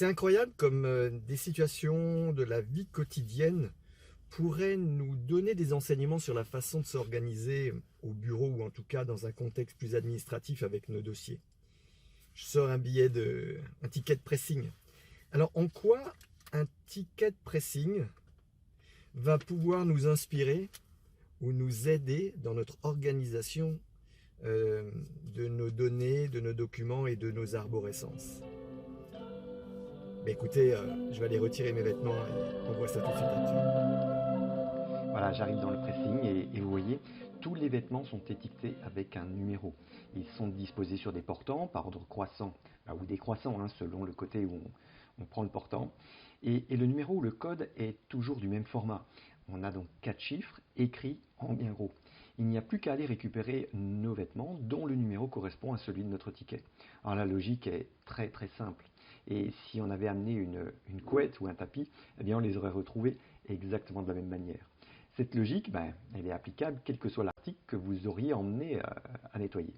C'est incroyable comme des situations de la vie quotidienne pourraient nous donner des enseignements sur la façon de s'organiser au bureau ou en tout cas dans un contexte plus administratif avec nos dossiers. Je sors un ticket de pressing. Alors en quoi un ticket de pressing va pouvoir nous inspirer ou nous aider dans notre organisation de nos données, de nos documents et de nos arborescences? Écoutez, je vais aller retirer mes vêtements et on voit ça tout de suite après. Voilà, j'arrive dans le pressing et vous voyez, tous les vêtements sont étiquetés avec un numéro. Ils sont disposés sur des portants par ordre croissant ou décroissant, selon le côté où on prend le portant. Et le numéro ou le code est toujours du même format. On a donc 4 chiffres écrits en bien gros. Il n'y a plus qu'à aller récupérer nos vêtements dont le numéro correspond à celui de notre ticket. Alors la logique est très très simple. Et si on avait amené une couette ou un tapis, eh bien on les aurait retrouvés exactement de la même manière. Cette logique, elle est applicable quel que soit l'article que vous auriez emmené à nettoyer.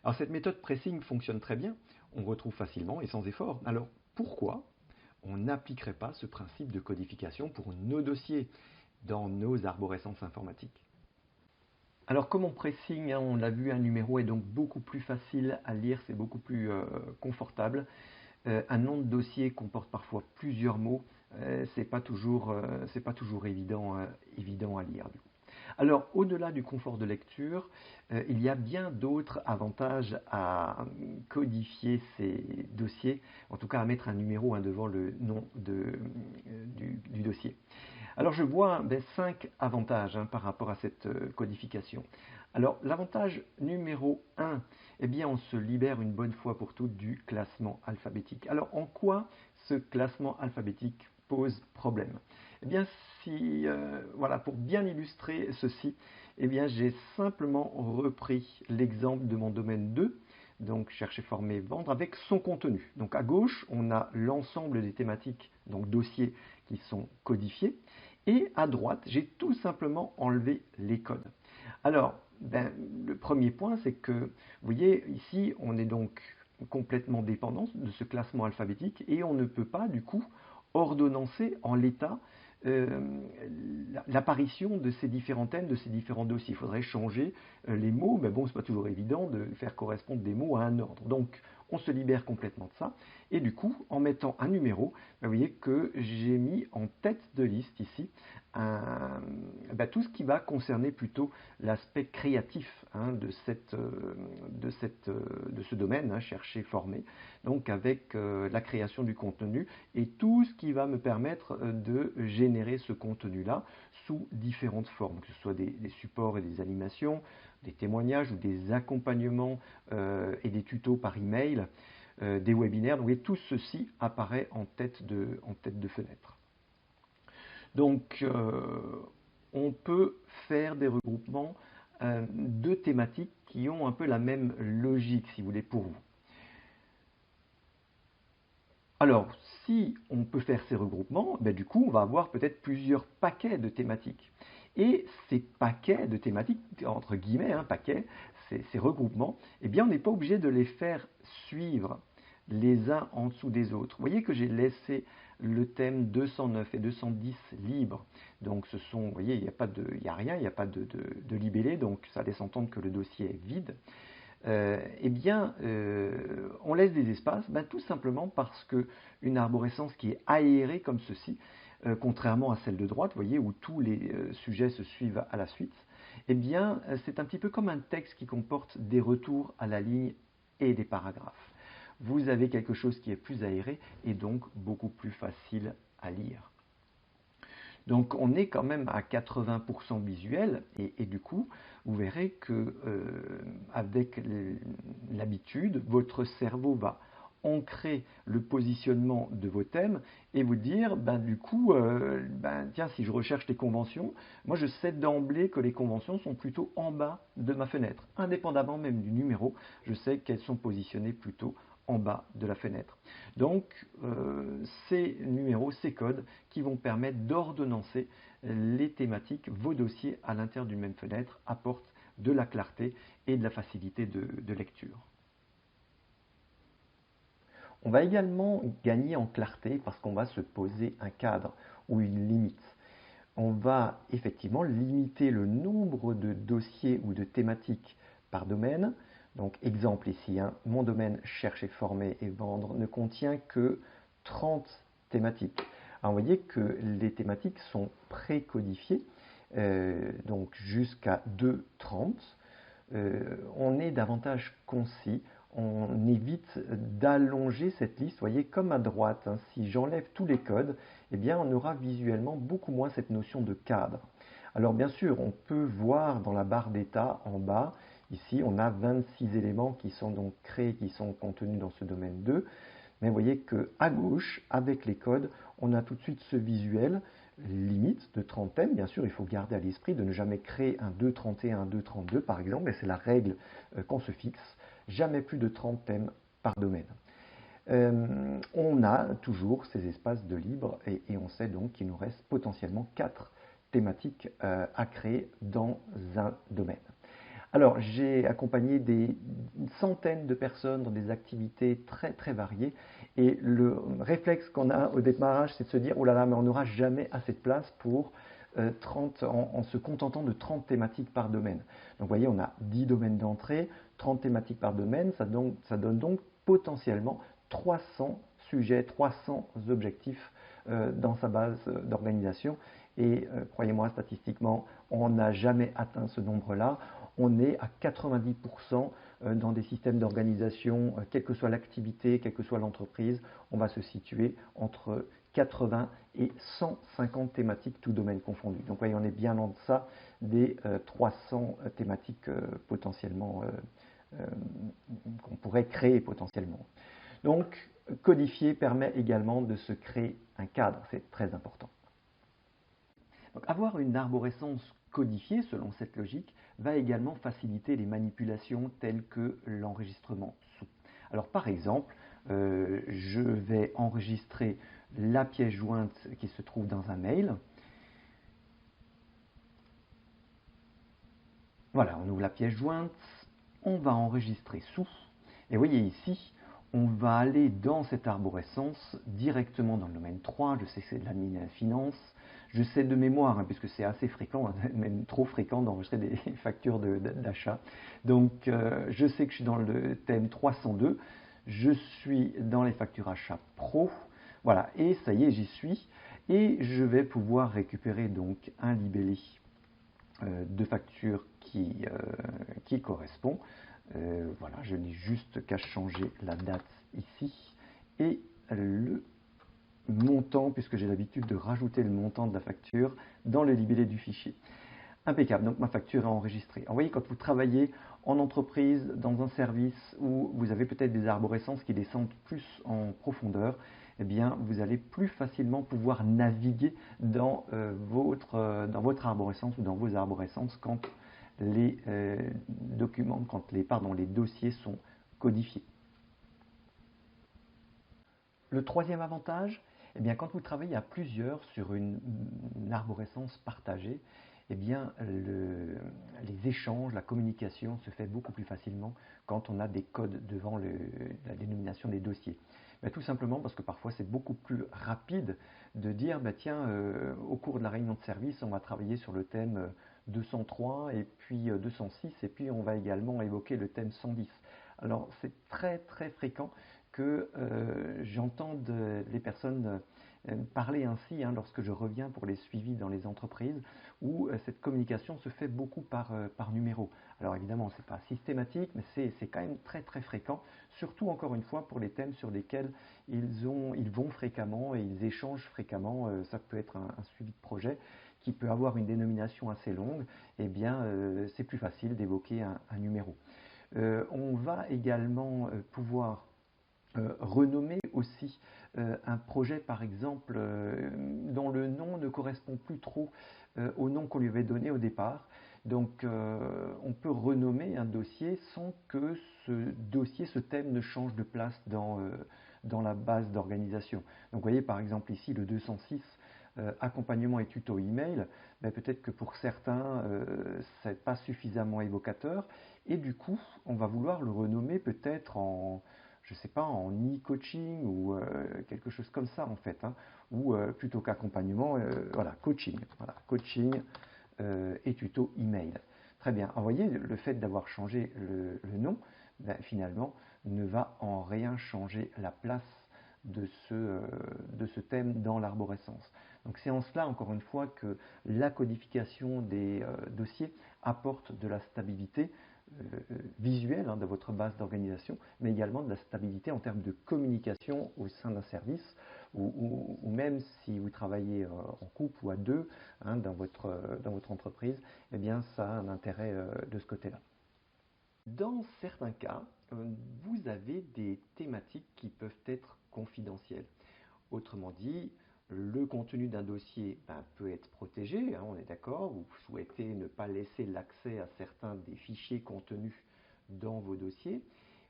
Alors cette méthode pressing fonctionne très bien, on retrouve facilement et sans effort. Alors pourquoi on n'appliquerait pas ce principe de codification pour nos dossiers dans nos arborescences informatiques? Alors comme on pressing, on l'a vu, un numéro est donc beaucoup plus facile à lire, c'est beaucoup plus confortable. Un nom de dossier comporte parfois plusieurs mots, c'est pas toujours évident à lire. Du coup. Alors, au-delà du confort de lecture, il y a bien d'autres avantages à codifier ces dossiers, en tout cas à mettre un numéro devant le nom du dossier. Alors, je vois 5 avantages par rapport à cette codification. Alors, l'avantage numéro 1, eh bien, on se libère une bonne fois pour toutes du classement alphabétique. Alors, en quoi ce classement alphabétique pose problème? Eh bien, voilà, pour bien illustrer ceci, eh bien, j'ai simplement repris l'exemple de mon domaine 2, donc chercher, former, vendre, avec son contenu. Donc à gauche, on a l'ensemble des thématiques, donc dossiers, qui sont codifiés, et à droite, j'ai tout simplement enlevé les codes. Alors, le premier point, c'est que, vous voyez, ici, on est donc complètement dépendant de ce classement alphabétique et on ne peut pas, du coup, ordonnancer en l'état l'apparition de ces différents thèmes, de ces différents dossiers. Il faudrait changer les mots, mais bon, c'est pas toujours évident de faire correspondre des mots à un ordre. Donc, on se libère complètement de ça. Et du coup, en mettant un numéro, vous voyez que j'ai mis en tête de liste ici tout ce qui va concerner plutôt l'aspect créatif de ce domaine, chercher, former, donc avec la création du contenu et tout ce qui va me permettre de générer ce contenu-là sous différentes formes, que ce soit des supports et des animations, des témoignages ou des accompagnements et des tutos par email, des webinaires. Donc, et tout ceci apparaît en tête de fenêtre. Donc, on peut faire des regroupements de thématiques qui ont un peu la même logique, si vous voulez, pour vous. Alors, si on peut faire ces regroupements, du coup, on va avoir peut-être plusieurs paquets de thématiques. Et ces paquets de thématiques, entre guillemets, paquets, ces regroupements, eh bien, on n'est pas obligé de les faire suivre les uns en dessous des autres. Vous voyez que j'ai laissé le thème 209 et 210 libres. Donc, ce sont, vous voyez, il n'y a rien, il n'y a pas de libellé, donc ça laisse entendre que le dossier est vide. On laisse des espaces, tout simplement parce qu'une arborescence qui est aérée comme ceci, contrairement à celle de droite, vous voyez, où tous les sujets se suivent à la suite, c'est un petit peu comme un texte qui comporte des retours à la ligne et des paragraphes. Vous avez quelque chose qui est plus aéré et donc beaucoup plus facile à lire. Donc on est quand même à 80% visuel et du coup, vous verrez que avec l'habitude, votre cerveau va ancrer le positionnement de vos thèmes et vous dire, du coup, tiens, si je recherche des conventions, moi je sais d'emblée que les conventions sont plutôt en bas de ma fenêtre. Indépendamment même du numéro, je sais qu'elles sont positionnées plutôt en bas de la fenêtre. Donc, ces numéros, ces codes qui vont permettre d'ordonnancer les thématiques, vos dossiers à l'intérieur d'une même fenêtre apportent de la clarté et de la facilité de lecture. On va également gagner en clarté parce qu'on va se poser un cadre ou une limite. On va effectivement limiter le nombre de dossiers ou de thématiques par domaine. Donc exemple ici, mon domaine chercher, former et vendre ne contient que 30 thématiques. Alors vous voyez que les thématiques sont précodifiées, donc jusqu'à 2,30. On est davantage concis, on évite d'allonger cette liste. Vous voyez, comme à droite, si j'enlève tous les codes, eh bien, on aura visuellement beaucoup moins cette notion de cadre. Alors bien sûr, on peut voir dans la barre d'état en bas, ici, on a 26 éléments qui sont donc créés, qui sont contenus dans ce domaine 2. Mais vous voyez qu'à gauche, avec les codes, on a tout de suite ce visuel limite de 30 thèmes. Bien sûr, il faut garder à l'esprit de ne jamais créer un 2,31, un 2,32 par exemple, et c'est la règle qu'on se fixe, jamais plus de 30 thèmes par domaine. On a toujours ces espaces de libre et on sait donc qu'il nous reste potentiellement 4 thématiques à créer dans un domaine. Alors, j'ai accompagné des centaines de personnes dans des activités très très variées et le réflexe qu'on a au démarrage, c'est de se dire oh là là, mais on n'aura jamais assez de place pour 30 en se contentant de 30 thématiques par domaine. Donc, vous voyez, on a 10 domaines d'entrée, 30 thématiques par domaine, ça donne donc potentiellement 300 sujets, 300 objectifs dans sa base d'organisation. Et croyez-moi, statistiquement, on n'a jamais atteint ce nombre-là. On est à 90% dans des systèmes d'organisation, quelle que soit l'activité, quelle que soit l'entreprise, on va se situer entre 80 et 150 thématiques, tout domaine confondu. Donc, voyez, on est bien en deçà des 300 thématiques potentiellement qu'on pourrait créer potentiellement. Donc, codifier permet également de se créer un cadre, c'est très important. Donc, avoir une arborescence codifiée selon cette logique va également faciliter les manipulations telles que l'enregistrement sous. Alors par exemple, je vais enregistrer la pièce jointe qui se trouve dans un mail. Voilà, on ouvre la pièce jointe, on va enregistrer sous. Et vous voyez ici, on va aller dans cette arborescence directement dans le domaine 3. Je sais que c'est de l'admin et la finance. Je sais de mémoire, puisque c'est assez fréquent, même trop fréquent d'enregistrer des factures d'achat. Donc, je sais que je suis dans le thème 302. Je suis dans les factures achats pro. Voilà, et ça y est, j'y suis. Et je vais pouvoir récupérer donc un libellé de facture qui correspond. Voilà, je n'ai juste qu'à changer la date ici et le montant, puisque j'ai l'habitude de rajouter le montant de la facture dans le libellé du fichier. Impeccable, donc ma facture est enregistrée. Alors, vous voyez, quand vous travaillez en entreprise, dans un service où vous avez peut-être des arborescences qui descendent plus en profondeur, eh bien, vous allez plus facilement pouvoir naviguer dans votre arborescence ou dans vos arborescences quand les documents, les dossiers sont codifiés. Le troisième avantage, eh bien, quand vous travaillez à plusieurs sur une arborescence partagée, eh bien, les échanges, la communication se fait beaucoup plus facilement quand on a des codes devant la dénomination des dossiers. Mais tout simplement parce que parfois c'est beaucoup plus rapide de dire tiens, au cours de la réunion de service, on va travailler sur le thème 203 et puis 206 et puis on va également évoquer le thème 110. Alors c'est très très fréquent que j'entende les personnes parler ainsi lorsque je reviens pour les suivis dans les entreprises où cette communication se fait beaucoup par numéro. Alors évidemment, ce n'est pas systématique, mais c'est quand même très très fréquent, surtout encore une fois pour les thèmes sur lesquels ils vont fréquemment et ils échangent fréquemment. Ça peut être un suivi de projet qui peut avoir une dénomination assez longue, eh bien c'est plus facile d'évoquer un numéro. On va également pouvoir renommer aussi un projet par exemple dont le nom ne correspond plus trop au nom qu'on lui avait donné au départ. Donc on peut renommer un dossier sans que ce thème ne change de place dans la base d'organisation. Donc vous voyez par exemple ici le 206 accompagnement et tuto email, peut-être que pour certains ce n'est pas suffisamment évocateur et du coup on va vouloir le renommer peut-être en je ne sais pas, en e-coaching ou quelque chose comme ça en fait, hein, ou plutôt qu'accompagnement, voilà, coaching, et tuto email. Très bien. Alors, vous voyez, le fait d'avoir changé le nom, ben, finalement, ne va en rien changer la place de ce thème dans l'arborescence. Donc c'est en cela, encore une fois, que la codification des dossiers apporte de la stabilité visuelle hein, de votre base d'organisation, mais également de la stabilité en termes de communication au sein d'un service, ou même si vous travaillez en couple ou à deux hein, dans votre entreprise, eh bien ça a un intérêt de ce côté-là. Dans certains cas, vous avez des thématiques qui peuvent être confidentielles. Autrement dit, le contenu d'un dossier peut être protégé, hein, on est d'accord, vous souhaitez ne pas laisser l'accès à certains des fichiers contenus dans vos dossiers,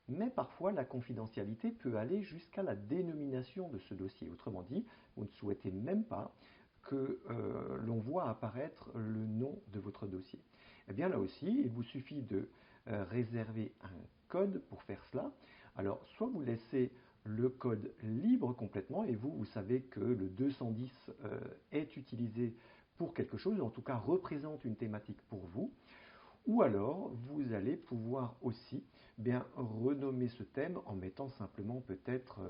mais parfois la confidentialité peut aller jusqu'à la dénomination de ce dossier. Autrement dit, vous ne souhaitez même pas que l'on voit apparaître le nom de votre dossier. Eh bien là aussi, il vous suffit de réserver un code pour faire cela. Alors, soit vous laissez le code libre complètement et vous savez que le 210 est utilisé pour quelque chose, en tout cas représente une thématique pour vous, ou alors vous allez pouvoir aussi bien renommer ce thème en mettant simplement peut-être,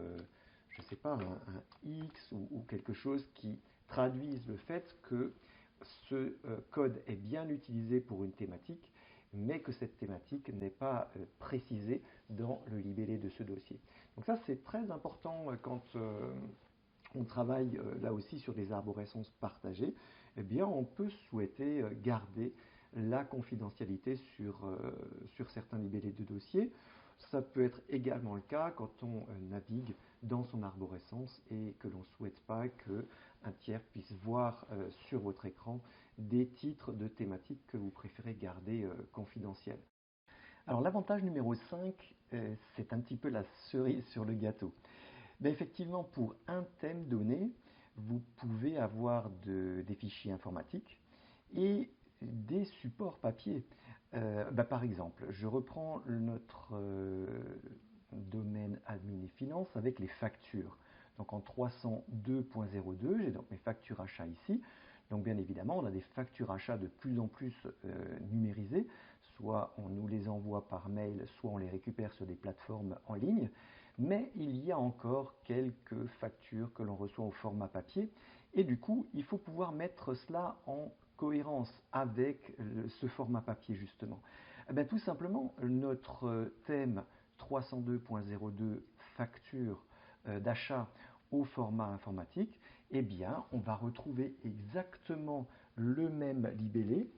je ne sais pas, un X ou quelque chose qui traduise le fait que ce code est bien utilisé pour une thématique, mais que cette thématique n'est pas précisée dans le libellé de ce dossier. Donc ça, c'est très important quand on travaille là aussi sur des arborescences partagées. Eh bien, on peut souhaiter garder la confidentialité sur certains libellés de dossiers. Ça peut être également le cas quand on navigue dans son arborescence et que l'on ne souhaite pas qu'un tiers puisse voir sur votre écran des titres de thématiques que vous préférez garder confidentiels. Alors l'avantage numéro 5, c'est un petit peu la cerise sur le gâteau. Ben, effectivement, pour un thème donné, vous pouvez avoir des fichiers informatiques et des supports papier. Par exemple, je reprends notre domaine admin et finance avec les factures. Donc en 302.02, j'ai donc mes factures achats ici. Donc bien évidemment, on a des factures achats de plus en plus numérisées. Soit on nous les envoie par mail, soit on les récupère sur des plateformes en ligne. Mais il y a encore quelques factures que l'on reçoit au format papier. Et du coup, il faut pouvoir mettre cela en cohérence avec ce format papier justement. Tout simplement, notre thème 302.02 facture d'achat au format informatique, eh bien, on va retrouver exactement le même libellé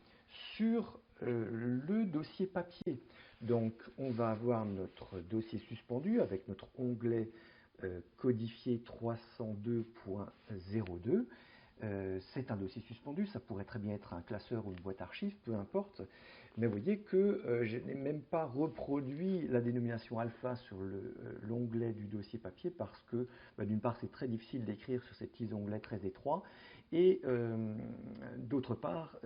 sur le dossier papier. Donc, on va avoir notre dossier suspendu avec notre onglet codifié 302.02. C'est un dossier suspendu, ça pourrait très bien être un classeur ou une boîte archive, peu importe. Mais vous voyez que je n'ai même pas reproduit la dénomination alpha sur l'onglet du dossier papier parce que d'une part c'est très difficile d'écrire sur ces petits onglets très étroits et d'autre part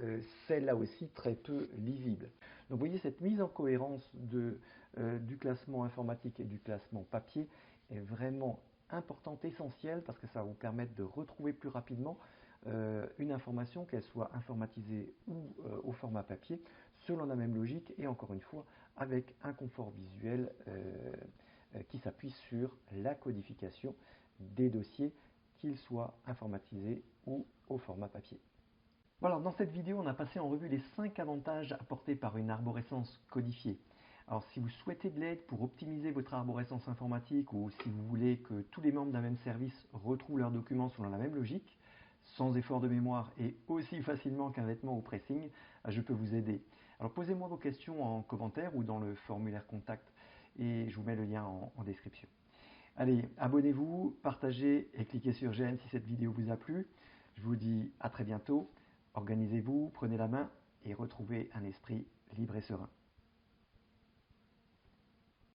c'est là aussi très peu lisible. Donc vous voyez cette mise en cohérence du classement informatique et du classement papier est vraiment importante, essentielle parce que ça va vous permettre de retrouver plus rapidement une information, qu'elle soit informatisée ou au format papier, selon la même logique et encore une fois avec un confort visuel qui s'appuie sur la codification des dossiers, qu'ils soient informatisés ou au format papier. Voilà, dans cette vidéo, on a passé en revue les 5 avantages apportés par une arborescence codifiée. Alors si vous souhaitez de l'aide pour optimiser votre arborescence informatique ou si vous voulez que tous les membres d'un même service retrouvent leurs documents selon la même logique, sans effort de mémoire et aussi facilement qu'un vêtement au pressing, je peux vous aider. Alors posez-moi vos questions en commentaire ou dans le formulaire contact et je vous mets le lien en description. Allez, abonnez-vous, partagez et cliquez sur j'aime si cette vidéo vous a plu. Je vous dis à très bientôt. Organisez-vous, prenez la main et retrouvez un esprit libre et serein.